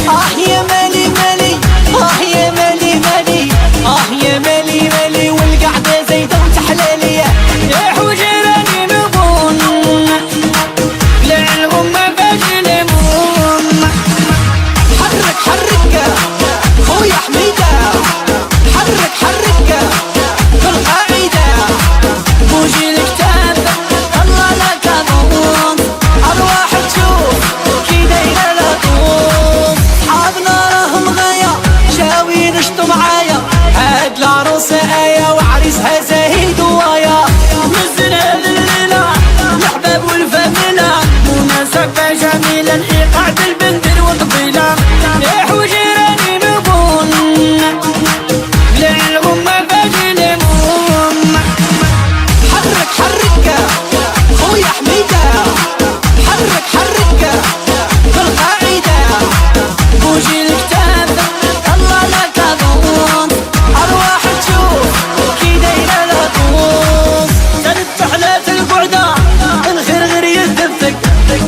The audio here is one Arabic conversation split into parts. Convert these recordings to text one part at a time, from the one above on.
يا مالي مالي، يا مالي مالي، يا مالي مالي، والقعدة زايدة وتحلالي. يا حجراني نبون للغم باجي لمون. حرك حرك خويا حميدة، حرك حرك في القاعدة. بوجي الكتاب الله لك ضمون، أرواح تشوف كي دايرة لا تغوص. صحابنا راهم غاية جاوي نشطو معايا، هاد العروسة آية وعريسها زاهد ووايا. نزلنا الليلة الأحباب والفاميلة، مناسبة جميلة الإيقاع بالبندر والطبيلة. يا حجراني نبون للغم باجي لمون. حرك حرك خويا حميدة، حرك حرك في القاعدة. بوجي الكتاب الله لك ضمون، أرواح تشوف كي دايرة لا تغوص. زادت رحلات البعدة الخير غير يدفك،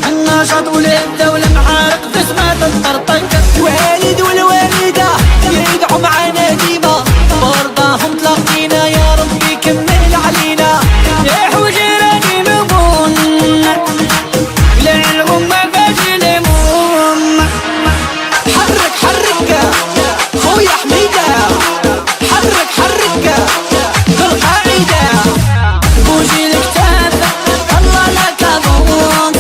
النشاط والهدة والمعارك بسمة الطرطق. والد والوالدة يدعوا معانا ديما، برضاهم تلاقينا يا ربي كمل علينا. يا حجراني نبون للغم باجي لمون. حرك حرك خويا حميدة، حرك حرك في القاعدة. بوجي الكتاب الله لك ضمون،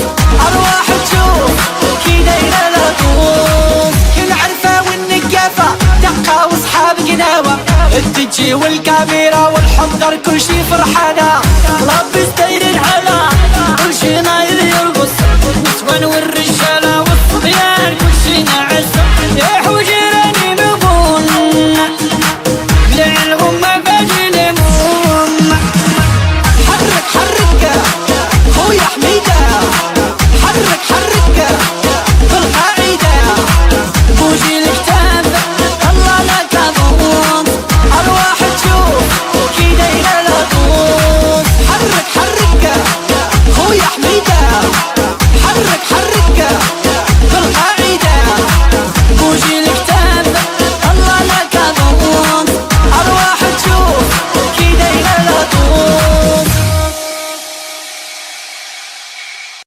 أرواح تشوف كي دايرة لا تغوص. العرفة والنقافة دقة وصحاب قناوة، الدجي والكاميرا والحضر كل شي فرحانة. ربي ستير العلا كل شي ناير يرقص، نسوان والرجال